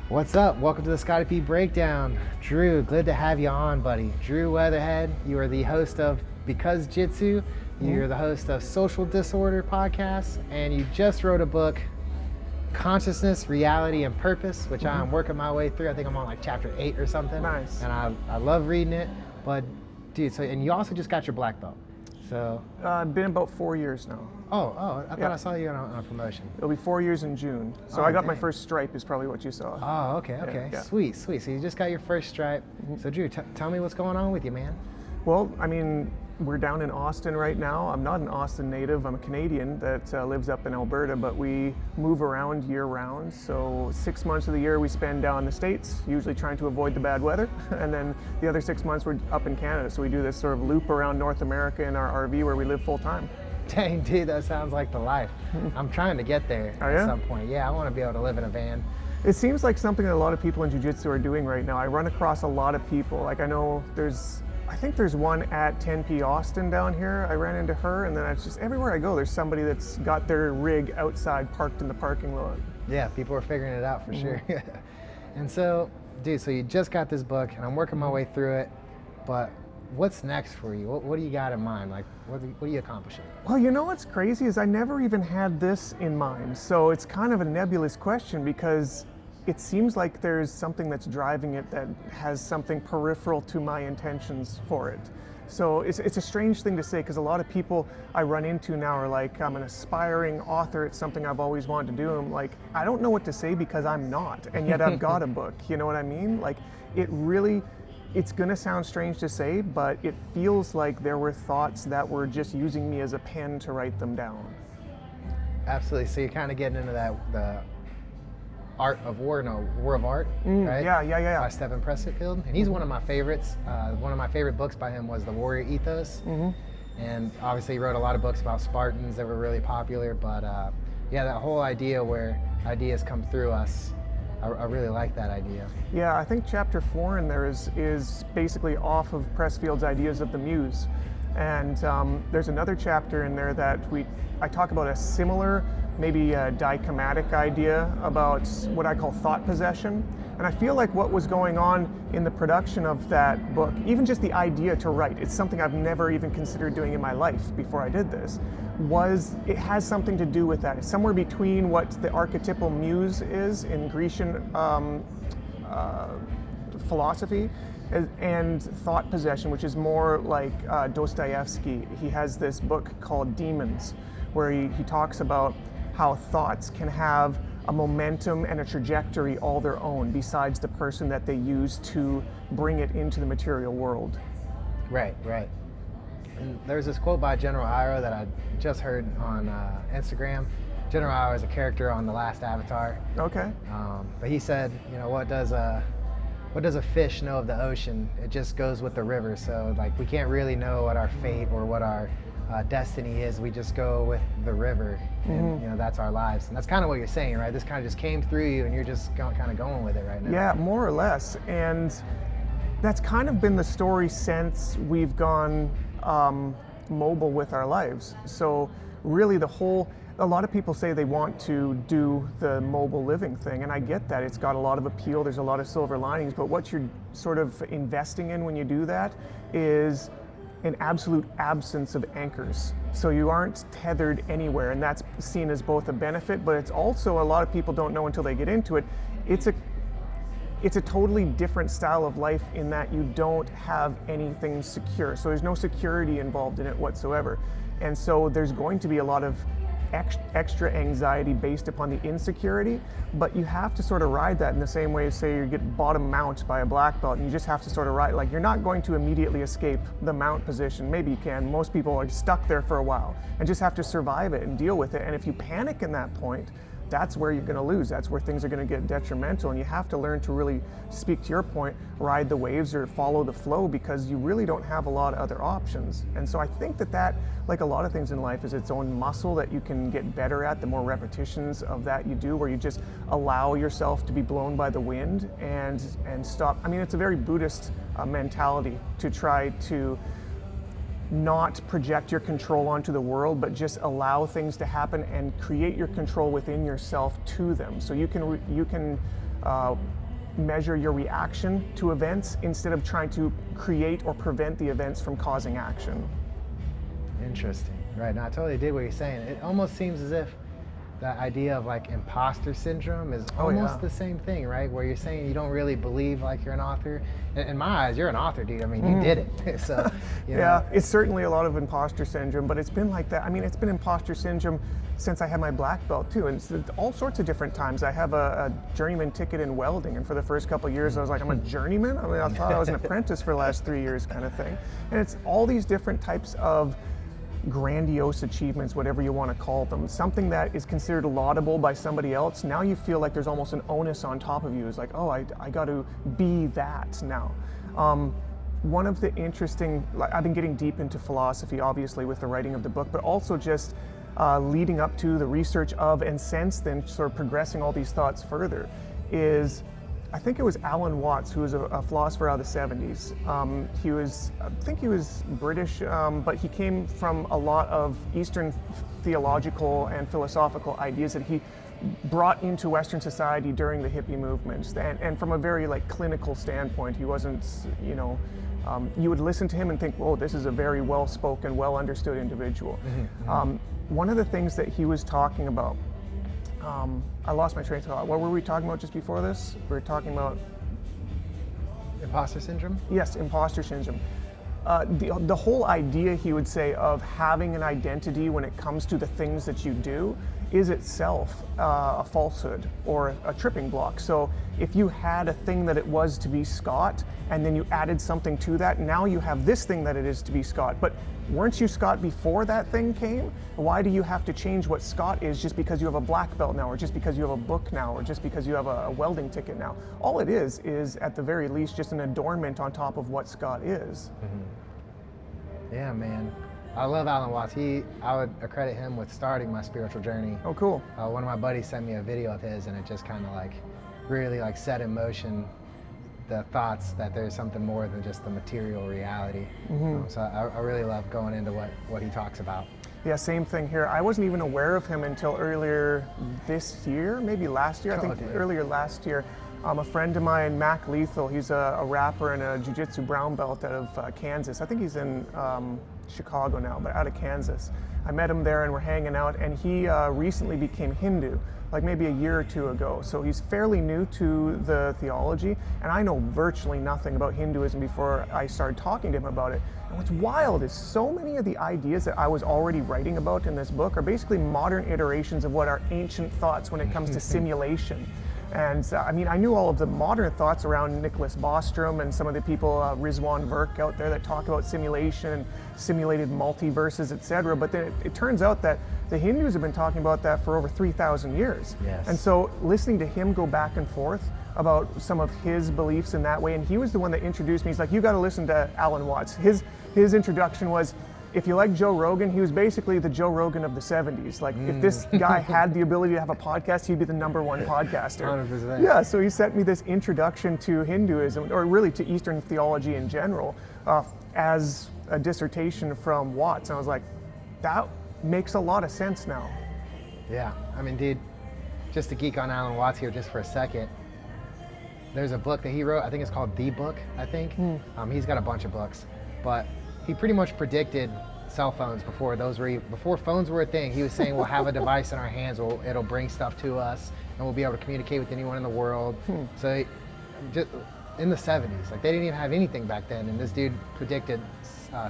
What's up? Welcome to the Scotty P Breakdown. Drew, good to have you on, buddy. Drew Weatherhead, you are the host of Because Jitsu, you're the host of Social Disorder Podcast, and you just wrote a book, Consciousness, Reality, and Purpose, which I'm working my way through. I think I'm on like chapter 8 or something. Nice. And I love reading it, but dude, and you also just got your black belt. So. Been about 4 years now. I thought I saw you on a promotion. It'll be 4 years in June. So I got my first stripe is probably what you saw. Oh, okay. Yeah. Sweet. So you just got your first stripe. So Drew, tell me what's going on with you, man. Well, I mean, we're down in Austin right now. I'm not an Austin native. I'm a Canadian that lives up in Alberta, but we move around year round. So 6 months of the year we spend down in the States, usually trying to avoid the bad weather. And then the other 6 months we're up in Canada. So we do this sort of loop around North America in our RV where we live full time. Dang, dude, that sounds like the life. I'm trying to get there at some point. Yeah, I want to be able to live in a van. It seems like something that a lot of people in jiu-jitsu are doing right now. I run across a lot of people. Like I think there's one at 10P Austin down here. I ran into her, and then it's just everywhere I go, there's somebody that's got their rig outside parked in the parking lot. Yeah, people are figuring it out for sure. And so, dude, so you just got this book, and I'm working my way through it, but what's next for you? What do you got in mind? Like, what are you accomplishing? Well, you know what's crazy is I never even had this in mind. So it's kind of a nebulous question because it seems like there's something that's driving it that has something peripheral to my intentions for it. So it's a strange thing to say because a lot of people I run into now are like, I'm an aspiring author, it's something I've always wanted to do. I'm like, I don't know what to say because I'm not, and yet I've got a book, you know what I mean? Like, it's gonna sound strange to say, but it feels like there were thoughts that were just using me as a pen to write them down. Absolutely, so you're kind of getting into the Art of War, War of Art, right? Yeah. By Stephen Pressfield, and he's one of my favorites. One of my favorite books by him was The Warrior Ethos, and obviously he wrote a lot of books about Spartans that were really popular. But that whole idea where ideas come through us, I really like that idea. Yeah, I think chapter 4 in there is basically off of Pressfield's ideas of the muse, and there's another chapter in there that I talk about a similar, maybe a dichomatic idea about what I call thought possession. And I feel like what was going on in the production of that book, even just the idea to write, it's something I've never even considered doing in my life before I did this, it has something to do with that. It's somewhere between what the archetypal muse is in Grecian philosophy and thought possession, which is more like Dostoevsky. He has this book called Demons, where he talks about how thoughts can have a momentum and a trajectory all their own besides the person that they use to bring it into the material world. Right. And there's this quote by General Iroh that I just heard on Instagram. General Iroh is a character on The Last Avatar. Okay. But he said, what does a fish know of the ocean? It just goes with the river. So like we can't really know what our fate or what our destiny is. We just go with the river, and that's our lives. And that's kind of what you're saying, right? This kind of just came through you, and you're just kind of going with it right now. Yeah, more or less. And that's kind of been the story since we've gone mobile with our lives. So really a lot of people say they want to do the mobile living thing, and I get that. It's got a lot of appeal, there's a lot of silver linings, but what you're sort of investing in when you do that is an absolute absence of anchors. So you aren't tethered anywhere, and that's seen as both a benefit, but it's also, a lot of people don't know until they get into it, it's a totally different style of life in that you don't have anything secure. So there's no security involved in it whatsoever. And so there's going to be a lot of extra anxiety based upon the insecurity, but you have to sort of ride that in the same way as, say, you get bottom mount by a black belt, and you just have to sort of ride, like, you're not going to immediately escape the mount position. Maybe you can. Most people are stuck there for a while and just have to survive it and deal with it. And if you panic in that point, that's where you're going to lose. That's where things are going to get detrimental, and you have to learn to really, speak to your point, ride the waves or follow the flow, because you really don't have a lot of other options. And so I think that, like a lot of things in life, is its own muscle that you can get better at the more repetitions of that you do, where you just allow yourself to be blown by the wind and stop. I mean, it's a very Buddhist mentality to try to not project your control onto the world, but just allow things to happen and create your control within yourself to them. So you can measure your reaction to events instead of trying to create or prevent the events from causing action. Interesting. Right. No, I totally did what you're saying. It almost seems as if the idea of like imposter syndrome is almost the same thing, right? Where you're saying you don't really believe like you're an author. In my eyes, you're an author, dude. I mean, you did it. So, you know. Yeah, it's certainly a lot of imposter syndrome, but it's been like that. I mean, it's been imposter syndrome since I had my black belt too, and all sorts of different times. I have a journeyman ticket in welding, and for the first couple of years, I was like, I'm a journeyman? I mean, I thought I was an apprentice for the last 3 years kind of thing. And it's all these different types of grandiose achievements, whatever you want to call them, something that is considered laudable by somebody else. Now you feel like there's almost an onus on top of you. It's like, oh, I got to be that now. One of the interesting, I've been getting deep into philosophy, obviously, with the writing of the book, but also just leading up to the research of, and since then sort of progressing all these thoughts further, is I think it was Alan Watts, who was a philosopher out of the 70s. I think he was British, but he came from a lot of Eastern theological and philosophical ideas that he brought into Western society during the hippie movements. And from a very like clinical standpoint, he wasn't, you would listen to him and think, oh, this is a very well-spoken, well-understood individual. One of the things that he was talking about, I lost my train of thought. What were we talking about just before this? We were talking about imposter syndrome? Yes, imposter syndrome. The whole idea, he would say, of having an identity when it comes to the things that you do is itself a falsehood or a tripping block. So if you had a thing that it was to be Scott, and then you added something to that, now you have this thing that it is to be Scott. But weren't you Scott before that thing came? Why do you have to change what Scott is just because you have a black belt now, or just because you have a book now, or just because you have a welding ticket now? All it is at the very least just an adornment on top of what Scott is. Yeah, man. I love Alan Watts. I would accredit him with starting my spiritual journey. Oh, cool. One of my buddies sent me a video of his, and it just kind of like really like set in motion the thoughts that there's something more than just the material reality. So I really love going into what he talks about. Yeah, same thing here. I wasn't even aware of him until earlier this year, maybe last year. I think earlier last year. A friend of mine, Mac Lethal, he's a rapper and a jiu-jitsu brown belt out of Kansas. I think he's in Chicago now, but out of Kansas. I met him there and we're hanging out, and he recently became Hindu, like maybe a year or two ago. So he's fairly new to the theology, and I know virtually nothing about Hinduism before I started talking to him about it. And what's wild is so many of the ideas that I was already writing about in this book are basically modern iterations of what are ancient thoughts when it comes to simulation. And I mean, I knew all of the modern thoughts around Nicholas Bostrom and some of the people, Rizwan Virk out there, that talk about simulation and simulated multiverses, etc. But then it turns out that the Hindus have been talking about that for over 3,000 years. Yes. And so listening to him go back and forth about some of his beliefs in that way, and he was the one that introduced me. He's like, you got to listen to Alan Watts. His introduction was, if you like Joe Rogan, he was basically the Joe Rogan of the 70s. Like, if this guy had the ability to have a podcast, he'd be the #1 podcaster. 100%. Yeah, so he sent me this introduction to Hinduism, or really to Eastern theology in general, as a dissertation from Watts. And I was like, that makes a lot of sense now. Yeah, I mean, dude, just to geek on Alan Watts here just for a second, there's a book that he wrote, I think it's called The Book, I think. He's got a bunch of books, but he pretty much predicted cell phones before phones were a thing. He was saying we'll have a device in our hands, it'll bring stuff to us, and we'll be able to communicate with anyone in the world. So just in the 70s, like they didn't even have anything back then, and this dude predicted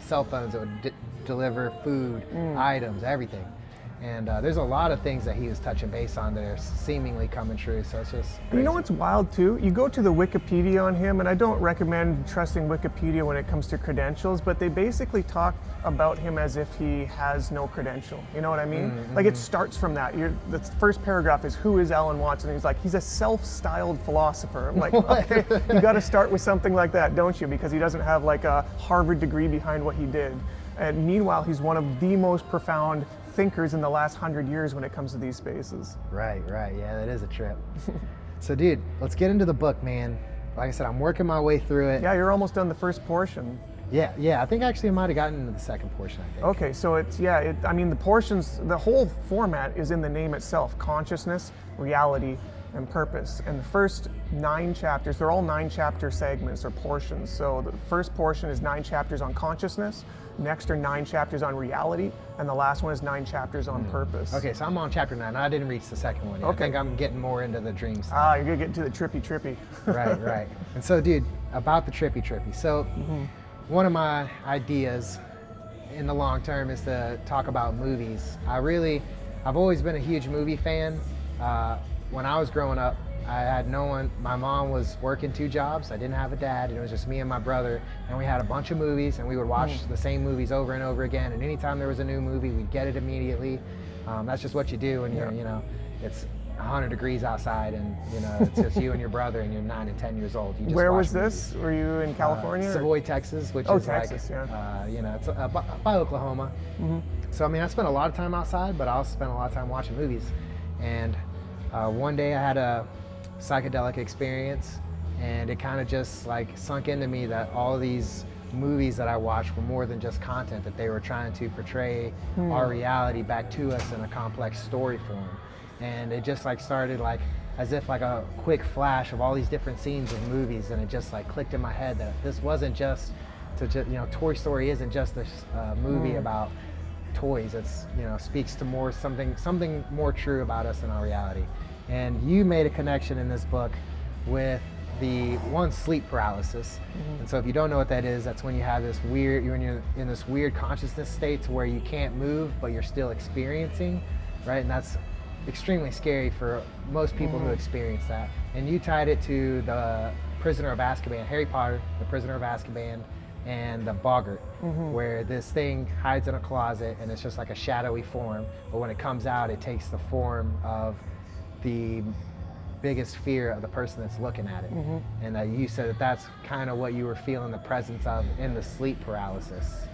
cell phones that would deliver food, items, everything. And there's a lot of things that he was touching base on that are seemingly coming true, so it's just crazy. You know what's wild too? You go to the Wikipedia on him, and I don't recommend trusting Wikipedia when it comes to credentials, but they basically talk about him as if he has no credential. You know what I mean? Like it starts from that. The first paragraph is, who is Alan Watts? And he's like, he's a self-styled philosopher. I'm like, okay, you got to start with something like that, don't you? Because he doesn't have like a Harvard degree behind what he did. And meanwhile, he's one of the most profound thinkers in the last 100 years when it comes to these spaces. Right. Yeah, that is a trip. So dude, let's get into the book, man. Like I said, I'm working my way through it. Yeah, you're almost done the first portion. Yeah, I think actually I might have gotten into the second portion, I think. Okay, so I mean, the portions, the whole format is in the name itself: consciousness, reality, and purpose. And the first 9 chapters, they're all 9-chapter segments or portions. So the first portion is 9 chapters on consciousness, next are 9 chapters on reality, and the last one is 9 chapters on purpose. Okay, so I'm on chapter 9. I didn't reach the second one yet. Okay. I think I'm getting more into the dream stuff. You're gonna get into the trippy. Right. And so, dude, about the trippy. So one of my ideas in the long term is to talk about movies. I've always been a huge movie fan. When I was growing up, I had no one. My mom was working 2 jobs. I didn't have a dad, and it was just me and my brother. And we had a bunch of movies, and we would watch the same movies over and over again. And anytime there was a new movie, we'd get it immediately. That's just what you do when you're, it's 100 degrees outside, and it's just you and your brother, and you're 9 and 10 years old. You just Where watch was this? movies. Were you in California? Savoy, Texas, which is Texas, like, it's by Oklahoma. So I spent a lot of time outside, but I also spent a lot of time watching movies. And one day I had a psychedelic experience, and it kind of just like sunk into me that all these movies that I watched were more than just content, that they were trying to portray our reality back to us in a complex story form. And it just like started like as if like a quick flash of all these different scenes of movies, and it just like clicked in my head that this wasn't just Toy Story isn't just this movie about toys. It's speaks to more something more true about us in our reality. And you made a connection in this book with the sleep paralysis. And so if you don't know what that is, that's when you have this you're in this weird consciousness state to where you can't move, but you're still experiencing, right? And that's extremely scary for most people who experience that. And you tied it to the Prisoner of Azkaban, Harry Potter, the Prisoner of Azkaban, and the Boggart, where this thing hides in a closet and it's just like a shadowy form, but when it comes out, it takes the form of the biggest fear of the person that's looking at it. And you said that's kind of what you were feeling the presence of in the sleep paralysis.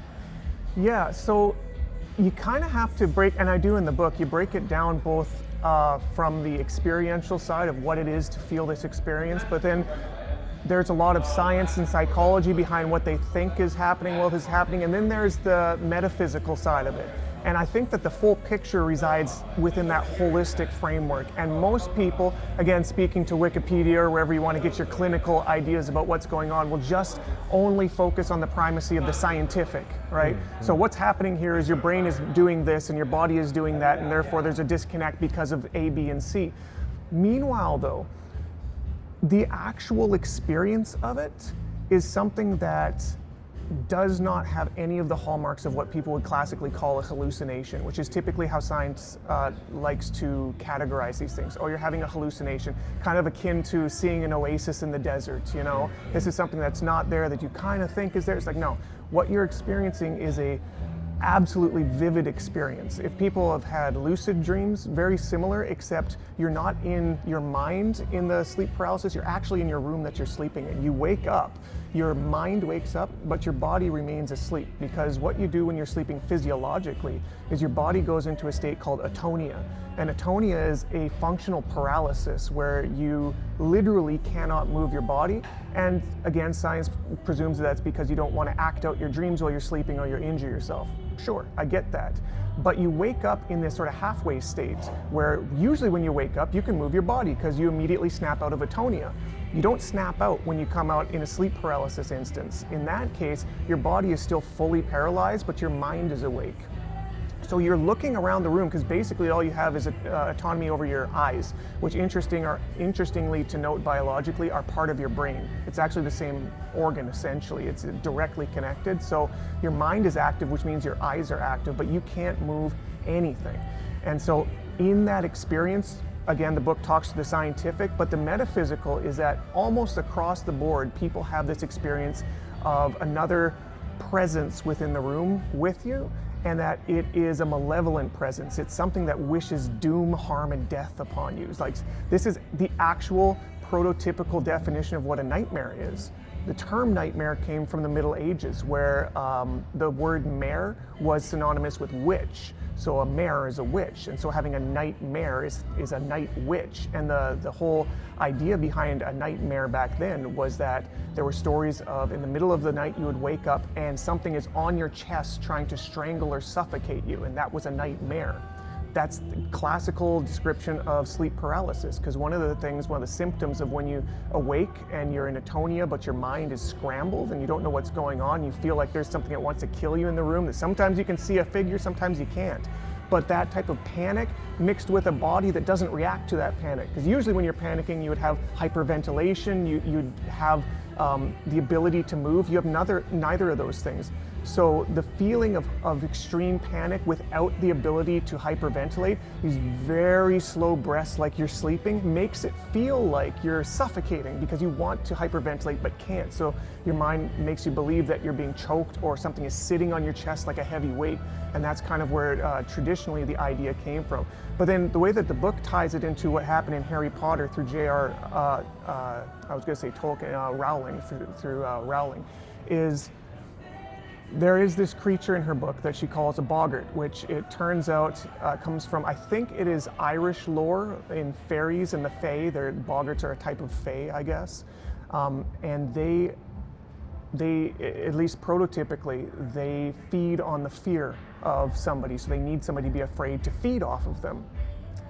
Yeah, so you kind of have to break, and I do in the book, you break it down both from the experiential side of what it is to feel this experience, but then there's a lot of science and psychology behind what they think is happening while this is happening, and then there's the metaphysical side of it. And I think that the full picture resides within that holistic framework. And most people, again, speaking to Wikipedia or wherever you want to get your clinical ideas about what's going on, will just only focus on the primacy of the scientific, right? So what's happening here is your brain is doing this and your body is doing that, and therefore there's a disconnect because of A, B, and C. Meanwhile, though, the actual experience of it is something that does not have any of the hallmarks of what people would classically call a hallucination, which is typically how science likes to categorize these things. Oh, you're having a hallucination, kind of akin to seeing an oasis in the desert, This is something that's not there that you kind of think is there. It's like, no, what you're experiencing is a absolutely vivid experience. If people have had lucid dreams, very similar, except you're not in your mind in the sleep paralysis, you're actually in your room that you're sleeping in. You wake up, your mind wakes up, but your body remains asleep, because what you do when you're sleeping physiologically is your body goes into a state called atonia. And atonia is a functional paralysis where you literally cannot move your body. And again, science presumes that's because you don't want to act out your dreams while you're sleeping or you injure yourself. Sure, I get that. But you wake up in this sort of halfway state where usually when you wake up, you can move your body because you immediately snap out of atonia. You don't snap out when you come out in a sleep paralysis instance. In that case, your body is still fully paralyzed, but your mind is awake. So you're looking around the room because basically all you have is autonomy over your eyes, which interestingly to note biologically are part of your brain. It's actually the same organ essentially. It's directly connected. So your mind is active, which means your eyes are active, but you can't move anything. And so in that experience, again, the book talks to the scientific, but the metaphysical is that almost across the board, people have this experience of another presence within the room with you, and that it is a malevolent presence. It's something that wishes doom, harm, and death upon you. It's like, this is the actual prototypical definition of what a nightmare is. The term nightmare came from the Middle Ages, where the word mare was synonymous with witch. So a mare is a witch, and so having a nightmare is a night witch. And the whole idea behind a nightmare back then was that there were stories of in the middle of the night you would wake up and something is on your chest trying to strangle or suffocate you, and that was a nightmare. that's the classical description of sleep paralysis, because one of the symptoms of when you awake and you're in atonia, but your mind is scrambled and you don't know what's going on, you feel like there's something that wants to kill you in the room, that sometimes you can see a figure, sometimes you can't. But that type of panic mixed with a body that doesn't react to that panic, because usually when you're panicking, you would have hyperventilation, you'd have the ability to move. You have neither of those things. So the feeling of extreme panic without the ability to hyperventilate, these very slow breaths like you're sleeping, makes it feel like you're suffocating because you want to hyperventilate but can't. So your mind makes you believe that you're being choked or something is sitting on your chest like a heavy weight. And that's kind of where traditionally the idea came from. But then the way that the book ties it into what happened in Harry Potter through Tolkien, Rowling, through Rowling, is there is this creature in her book that she calls a boggart, which it turns out comes from, I think it is Irish lore in fairies and the fae. Boggarts are a type of fae, I guess. And they, at least prototypically, they feed on the fear of somebody. So they need somebody to be afraid to feed off of them.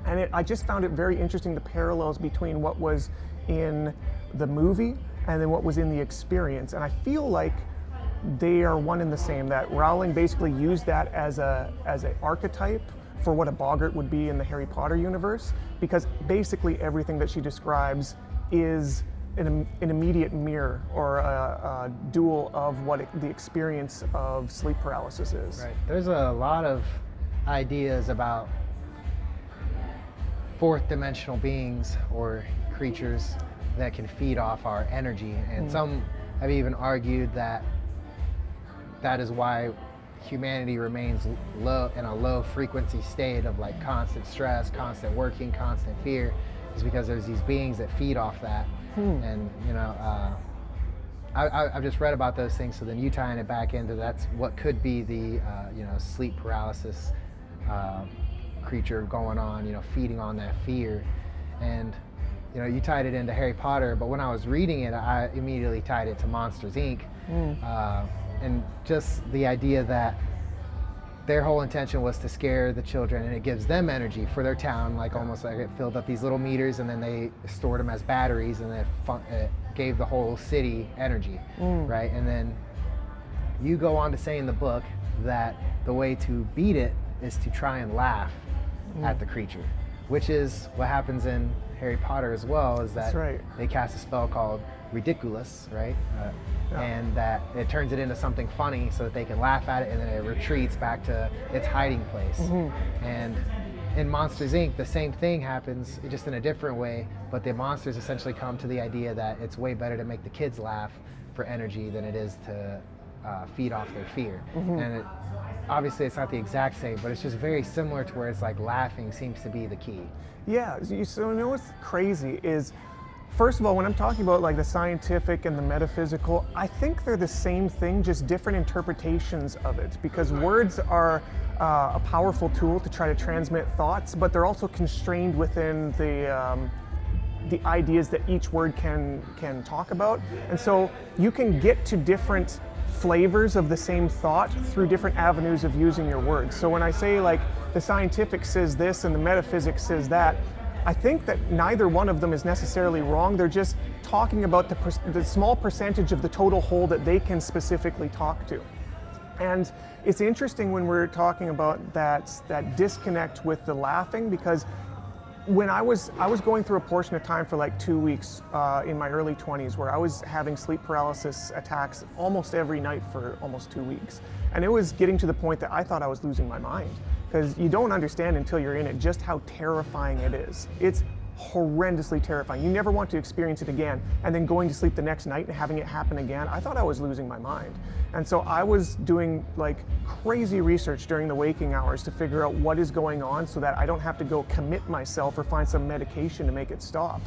And I just found it very interesting, the parallels between what was in the movie and then what was in the experience. And I feel like they are one and the same, that Rowling basically used that as an archetype for what a boggart would be in the Harry Potter universe, because basically everything that she describes is an immediate mirror or a dual of what the experience of sleep paralysis is. Right. There's a lot of ideas about fourth dimensional beings or creatures that can feed off our energy, and some have even argued that is why humanity remains low, in a low frequency state of like constant stress, constant working, constant fear, is because there's these beings that feed off that. And I've just read about those things, so then you tying it back into that's what could be the sleep paralysis creature going on, feeding on that fear. And you tied it into Harry Potter, but when I was reading it, I immediately tied it to Monsters, Inc. And just the idea that their whole intention was to scare the children, and it gives them energy for their town, like almost like it filled up these little meters and then they stored them as batteries, and it gave the whole city energy, right? And then you go on to say in the book that the way to beat it is to try and laugh at the creature, which is what happens in Harry Potter as well, is that they cast a spell called Ridiculous, right? And that it turns it into something funny so that they can laugh at it, and then it retreats back to its hiding place. And in Monsters, Inc., the same thing happens, just in a different way, but the monsters essentially come to the idea that it's way better to make the kids laugh for energy than it is to feed off their fear. And obviously it's not the exact same, but it's just very similar to where it's like laughing seems to be the key. Yeah, so what's crazy is, first of all, when I'm talking about like the scientific and the metaphysical, I think they're the same thing, just different interpretations of it, because words are a powerful tool to try to transmit thoughts, but they're also constrained within the ideas that each word can talk about. And so you can get to different flavors of the same thought through different avenues of using your words. So when I say like the scientific says this and the metaphysics says that, I think that neither one of them is necessarily wrong. They're just talking about the small percentage of the total whole that they can specifically talk to. And it's interesting when we're talking about that disconnect with the laughing, because when I was going through a portion of time for like 2 weeks in my early 20s where I was having sleep paralysis attacks almost every night for almost 2 weeks. And it was getting to the point that I thought I was losing my mind, because you don't understand until you're in it just how terrifying it is. It's horrendously terrifying. You never want to experience it again, and then going to sleep the next night and having it happen again. I thought I was losing my mind. And so I was doing like crazy research during the waking hours to figure out what is going on so that I don't have to go commit myself or find some medication to make it stop.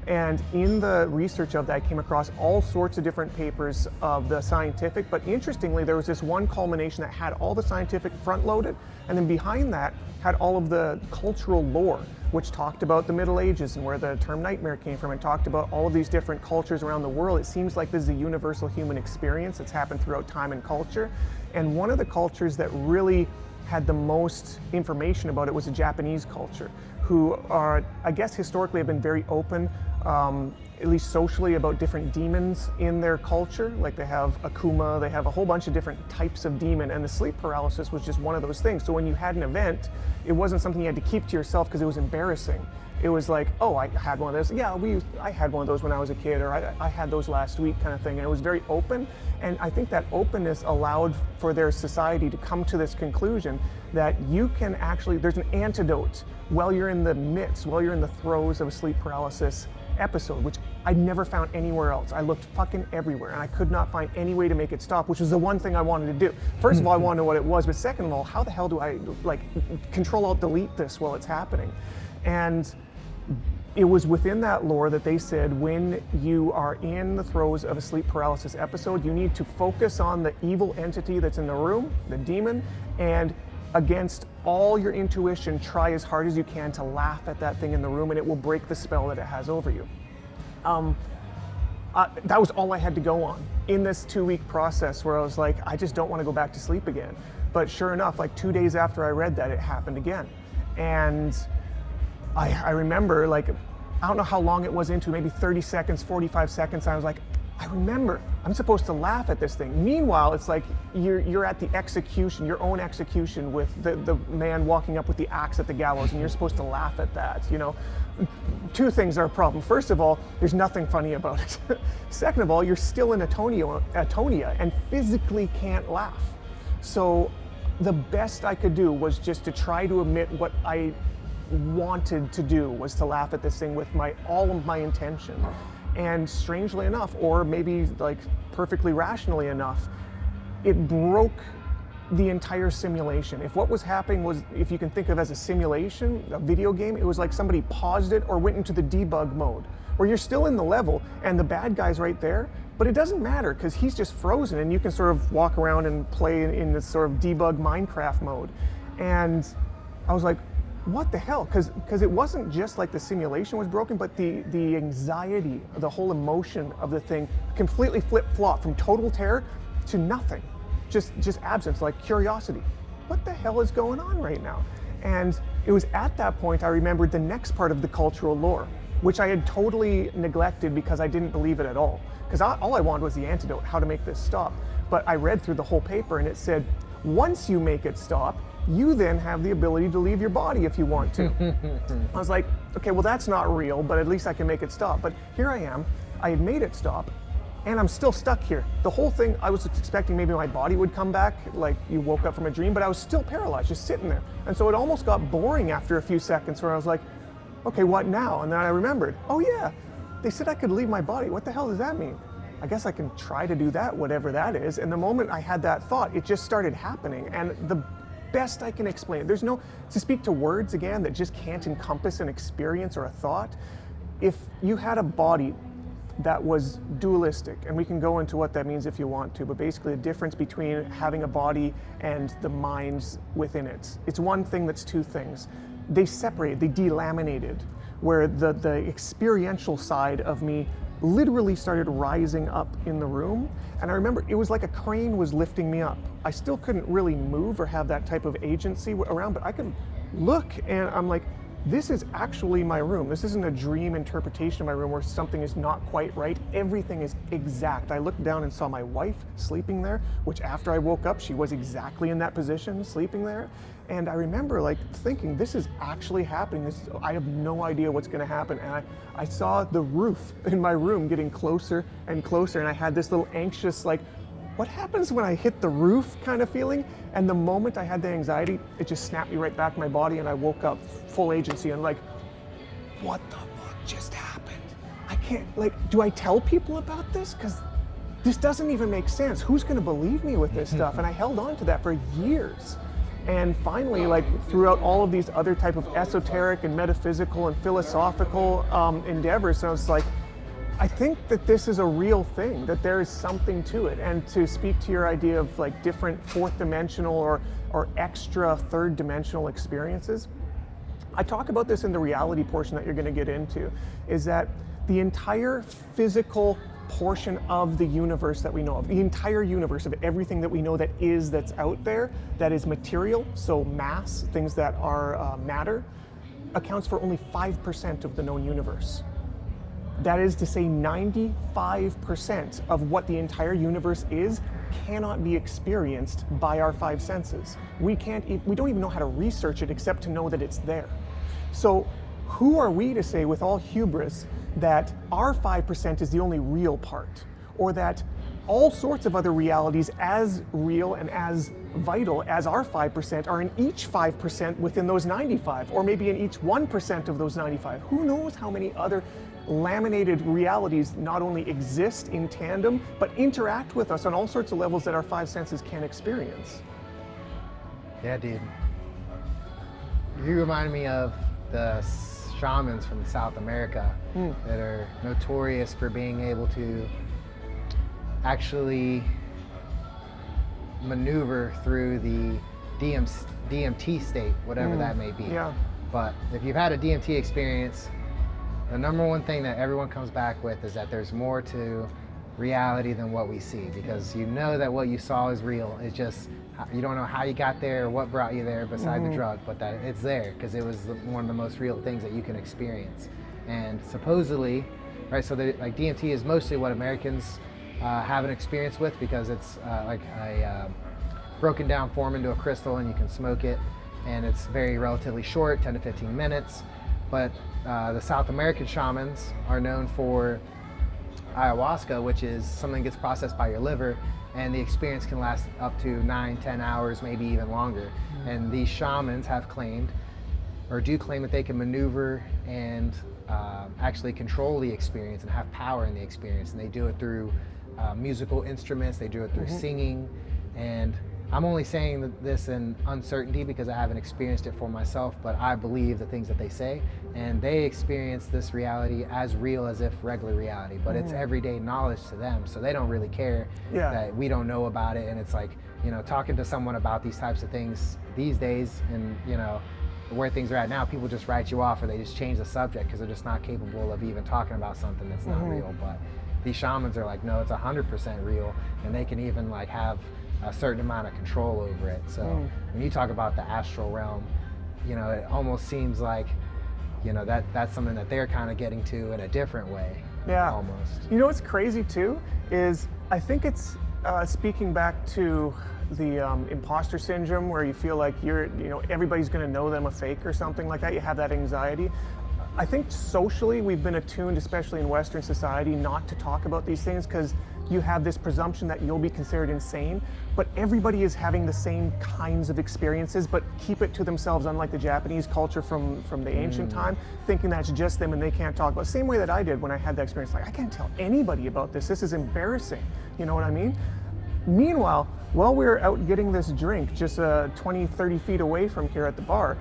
And in the research of that, I came across all sorts of different papers of the scientific, but interestingly, there was this one culmination that had all the scientific front-loaded, and then behind that had all of the cultural lore, which talked about the Middle Ages and where the term nightmare came from, and talked about all of these different cultures around the world. It seems like this is a universal human experience that's happened throughout time and culture. And one of the cultures that really had the most information about it was the Japanese culture, who are, I guess historically have been very open, at least socially, about different demons in their culture. Like they have Akuma, they have a whole bunch of different types of demon, and the sleep paralysis was just one of those things. So when you had an event, it wasn't something you had to keep to yourself because it was embarrassing. It was like, oh, I had one of those. Yeah, I had one of those when I was a kid, or I had those last week kind of thing. And it was very open. And I think that openness allowed for their society to come to this conclusion that you can actually, there's an antidote while you're in the midst, while you're in the throes of a sleep paralysis episode, which I never found anywhere else. I looked fucking everywhere and I could not find any way to make it stop, which was the one thing I wanted to do. First of all, I want to know what it was, but second of all, how the hell do I like Control Alt Delete this while it's happening? And it was within that lore that they said when you are in the throes of a sleep paralysis episode, you need to focus on the evil entity that's in the room, the demon, and against all your intuition, try as hard as you can to laugh at that thing in the room, and it will break the spell that it has over you. That was all I had to go on in this 2-week process where I was like, I just don't want to go back to sleep again. But sure enough, like 2 days after I read that, it happened again. And I remember, like, I don't know how long it was into, maybe 30 seconds, 45 seconds, I was like, I remember, I'm supposed to laugh at this thing. Meanwhile, it's like you're at the execution, your own execution with the man walking up with the axe at the gallows, and you're supposed to laugh at that, you know? 2 things are a problem. First of all, there's nothing funny about it. Second of all, you're still in atonia and physically can't laugh. So the best I could do was just to try to admit what I wanted to do, was to laugh at this thing with all of my intention. And strangely enough, or maybe like perfectly rationally enough, it broke the entire simulation. If what was happening was, if you can think of as a simulation, a video game, it was like somebody paused it or went into the debug mode, where you're still in the level and the bad guy's right there, but it doesn't matter because he's just frozen and you can sort of walk around and play in this sort of debug Minecraft mode. And I was like, what the hell? Because it wasn't just like the simulation was broken, but the anxiety, the whole emotion of the thing completely flip-flopped from total terror to nothing, just absence, like curiosity. What the hell is going on right now? And it was at that point I remembered the next part of the cultural lore, which I had totally neglected because I didn't believe it at all. Because all I wanted was the antidote, how to make this stop. But I read through the whole paper and it said, once you make it stop, you then have the ability to leave your body if you want to. I was like, okay, well that's not real, but at least I can make it stop. But here I am, I had made it stop, and I'm still stuck here. The whole thing, I was expecting maybe my body would come back, like you woke up from a dream, but I was still paralyzed, just sitting there. And so it almost got boring after a few seconds where I was like, okay, what now? And then I remembered, oh yeah, they said I could leave my body. What the hell does that mean? I guess I can try to do that, whatever that is. And the moment I had that thought, it just started happening. And the best I can explain it, there's no, to speak to words again that just can't encompass an experience or a thought. If you had a body that was dualistic, and we can go into what that means if you want to, but basically the difference between having a body and the minds within it. It's one thing that's 2 things. They separated, they delaminated, where the experiential side of me literally started rising up in the room. And I remember it was like a crane was lifting me up. I still couldn't really move or have that type of agency around, but I could look and I'm like, this is actually my room. This isn't a dream interpretation of my room where something is not quite right. Everything is exact. I looked down and saw my wife sleeping there, which after I woke up, she was exactly in that position, sleeping there. And I remember like thinking, this is actually happening. I have no idea what's gonna happen. And I saw the roof in my room getting closer and closer. And I had this little anxious, like, what happens when I hit the roof kind of feeling? And the moment I had the anxiety, it just snapped me right back in my body and I woke up full agency and like, what the fuck just happened? I can't, like, do I tell people about this? Because this doesn't even make sense. Who's gonna believe me with this stuff? And I held on to that for years. And finally, like throughout all of these other type of esoteric and metaphysical and philosophical endeavors, I was like, I think that this is a real thing, that there is something to it. And to speak to your idea of like different 4th dimensional or extra 3rd dimensional experiences, I talk about this in the reality portion that you're going to get into, is that the entire physical portion of the universe that we know of. The entire universe of everything that we know that's out there, that is material, so mass, things that are matter, accounts for only 5% of the known universe. That is to say 95% of what the entire universe is cannot be experienced by our five senses. We don't even know how to research it except to know that it's there. So who are we to say with all hubris that our 5% is the only real part, or that all sorts of other realities as real and as vital as our 5% are in each 5% within those 95, or maybe in each 1% of those 95. Who knows how many other laminated realities not only exist in tandem, but interact with us on all sorts of levels that our five senses can't experience. Yeah, dude. You remind me of the shamans from South America that are notorious for being able to actually maneuver through the DMT state, whatever that may be. Yeah. But if you've had a DMT experience, the number one thing that everyone comes back with is that there's more to reality than what we see, because you know that what you saw is real. It's just, you don't know how you got there or what brought you there beside the drug, but that it's there because it was one of the most real things that you can experience. And supposedly, right, so like DMT is mostly what Americans have an experience with, because it's like a broken down form into a crystal and you can smoke it, and it's very relatively short, 10 to 15 minutes. But the South American shamans are known for ayahuasca, which is something that gets processed by your liver, and the experience can last up to 9-10 hours, maybe even longer. And these shamans have claimed, or do claim, that they can maneuver and actually control the experience and have power in the experience. And they do it through musical instruments, they do it through singing. And I'm only saying this in uncertainty because I haven't experienced it for myself, but I believe the things that they say, and they experience this reality as real as if regular reality, but it's everyday knowledge to them, so they don't really care that we don't know about it. And it's like, you know, talking to someone about these types of things these days, and you know, where things are at now, people just write you off, or they just change the subject because they're just not capable of even talking about something that's not real. But these shamans are like, no, it's 100% real, and they can even like have a certain amount of control over it. So when you talk about the astral realm, you know, it almost seems like, you know, that's something that they're kind of getting to in a different way. Yeah. Almost. You know what's crazy too is I think it's speaking back to the imposter syndrome, where you feel like everybody's going to know them a fake or something like that. You have that anxiety. I think socially we've been attuned, especially in Western society, not to talk about these things because you have this presumption that you'll be considered insane, but everybody is having the same kinds of experiences, but keep it to themselves, unlike the Japanese culture from the ancient time, thinking that's just them and they can't talk about it. Same way that I did when I had that experience, like, I can't tell anybody about this. This is embarrassing. You know what I mean? Meanwhile, while we were out getting this drink just 20, 30 feet away from here at the bar,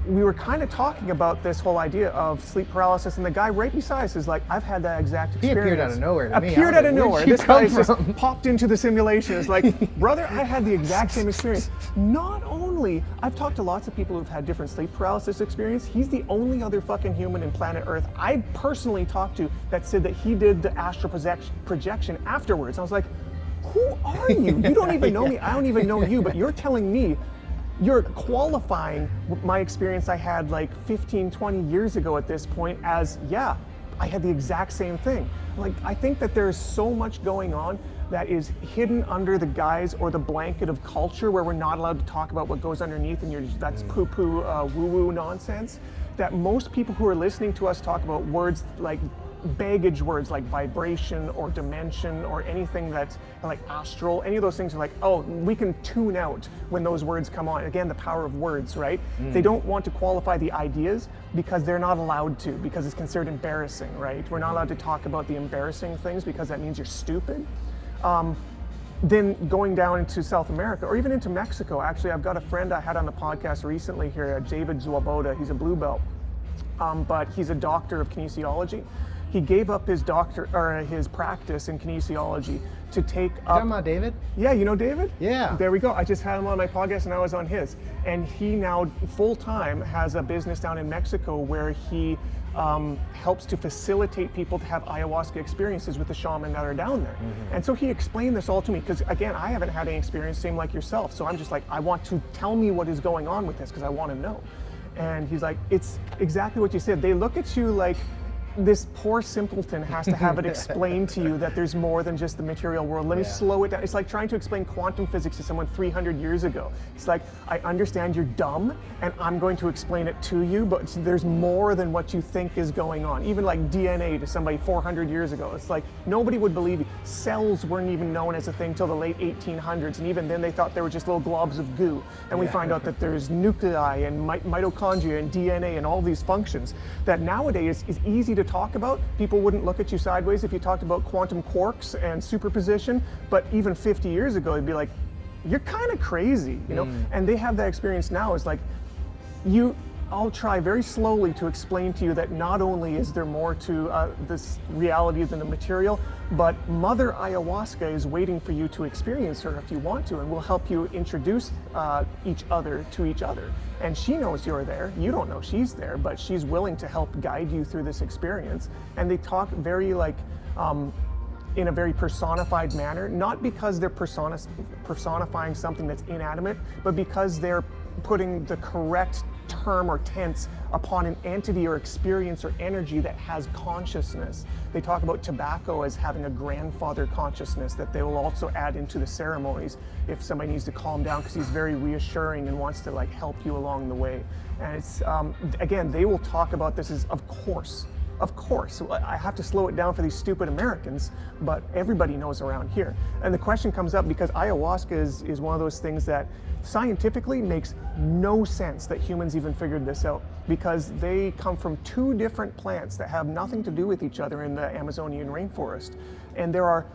we were kind of talking about this whole idea of sleep paralysis, and the guy right beside us is like, I've had that exact experience. He appeared out of nowhere to me. Appeared out of nowhere. This guy just from? popped into the simulation. It's like, brother, I had the exact same experience. Not only, I've talked to lots of people who've had different sleep paralysis experience. He's the only other fucking human in planet Earth I personally talked to that said that he did the astral projection afterwards. I was like, who are you? You don't even know me. I don't even know you, but you're telling me, you're qualifying my experience I had like 15, 20 years ago at this point as, yeah, I had the exact same thing. Like, I think that there's so much going on that is hidden under the guise or the blanket of culture, where we're not allowed to talk about what goes underneath, and that's poo-poo, woo-woo nonsense, that most people who are listening to us talk about words like baggage words like vibration or dimension or anything that's like astral, any of those things are like, oh, we can tune out when those words come on. Again, the power of words, right? They don't want to qualify the ideas because they're not allowed to, because it's considered embarrassing, right? We're not allowed to talk about the embarrassing things because that means you're stupid. Then going down into South America or even into Mexico, actually, I've got a friend I had on the podcast recently here, David Zuaboda. He's a blue belt, but he's a doctor of kinesiology. He gave up his his practice in kinesiology to take up. Talking about David? Yeah, you know David? Yeah. There we go. I just had him on my podcast and I was on his. And he now full time has a business down in Mexico where he helps to facilitate people to have ayahuasca experiences with the shaman that are down there. And so he explained this all to me, because again, I haven't had any experience, same like yourself. So I'm just like, I want to tell me what is going on with this, because I want to know. And he's like, it's exactly what you said. They look at you like this poor simpleton has to have it explained to you that there's more than just the material world. Let me slow it down. It's like trying to explain quantum physics to someone 300 years ago. It's like, I understand you're dumb and I'm going to explain it to you, but there's more than what you think is going on. Even like DNA to somebody 400 years ago. It's like, nobody would believe you. Cells weren't even known as a thing till the late 1800s, and even then they thought they were just little globs of goo. And we find out that there's nuclei and mitochondria and DNA and all these functions that nowadays is easy to talk about. People wouldn't look at you sideways if you talked about quantum quarks and superposition, but even 50 years ago, they'd be like, you're kind of crazy, you know? And they have that experience now. It's like, I'll try very slowly to explain to you that not only is there more to this reality than the material, but Mother Ayahuasca is waiting for you to experience her if you want to, and will help you introduce each other to each other. And she knows you're there. You don't know she's there, but she's willing to help guide you through this experience. And they talk very like, in a very personified manner, not because they're personifying something that's inanimate, but because they're putting the correct term or tense upon an entity or experience or energy that has consciousness. They talk about tobacco as having a grandfather consciousness that they will also add into the ceremonies if somebody needs to calm down, because he's very reassuring and wants to like help you along the way. And it's again, they will talk about this as, of course, I have to slow it down for these stupid Americans, but everybody knows around here. And the question comes up because ayahuasca is one of those things that scientifically makes no sense that humans even figured this out, because they come from two different plants that have nothing to do with each other in the Amazonian rainforest. And there are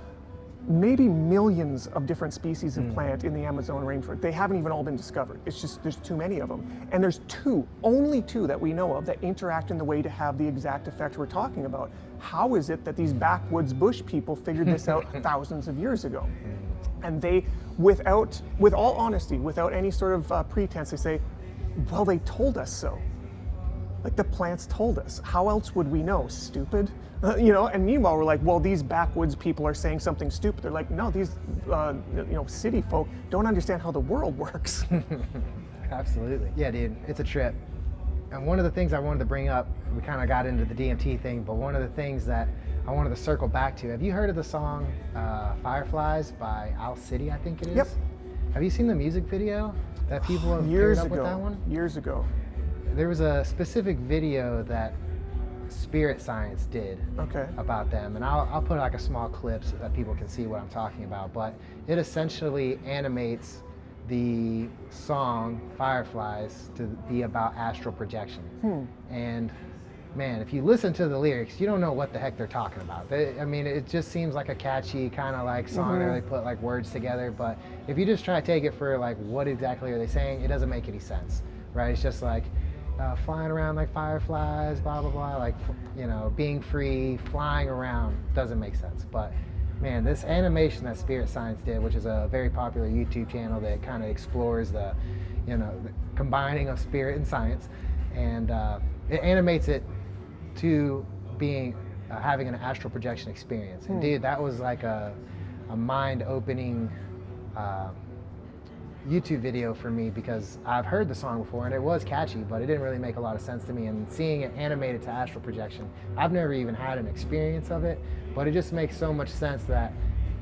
maybe millions of different species of plant in the Amazon rainforest. They haven't even all been discovered. It's just, there's too many of them. And there's only two that we know of that interact in the way to have the exact effect we're talking about. How is it that these backwoods bush people figured this out thousands of years ago? And they, with all honesty, without any sort of pretense, they say, well, they told us so. Like, the plants told us. How else would we know? Stupid? You know, and meanwhile we're like, well, these backwoods people are saying something stupid. They're like, no, these city folk don't understand how the world works. Absolutely. Yeah, dude, it's a trip. And one of the things I wanted to bring up, we kind of got into the DMT thing, but one of the things that I wanted to circle back to, have you heard of the song Fireflies by Owl City, I think it is? Yep. Have you seen the music video that people have paired up with that one? Years ago. There was a specific video that Spirit Science did about them, and I'll put like a small clip so that people can see what I'm talking about, but it essentially animates the song Fireflies to be about astral projection. And man, if you listen to the lyrics, you don't know what the heck they're talking about. I mean, it just seems like a catchy kind of like song where they put like words together, but if you just try to take it for like what exactly are they saying, it doesn't make any sense, right? It's just like flying around like fireflies, blah, blah, blah, like, you know, being free, flying around, doesn't make sense. But man, this animation that Spirit Science did, which is a very popular YouTube channel that kind of explores the, you know, the combining of spirit and science, and it animates it to being, having an astral projection experience. And dude, that was like a mind-opening YouTube video for me, because I've heard the song before and it was catchy, but it didn't really make a lot of sense to me. And seeing it animated to astral projection, I've never even had an experience of it, but it just makes so much sense that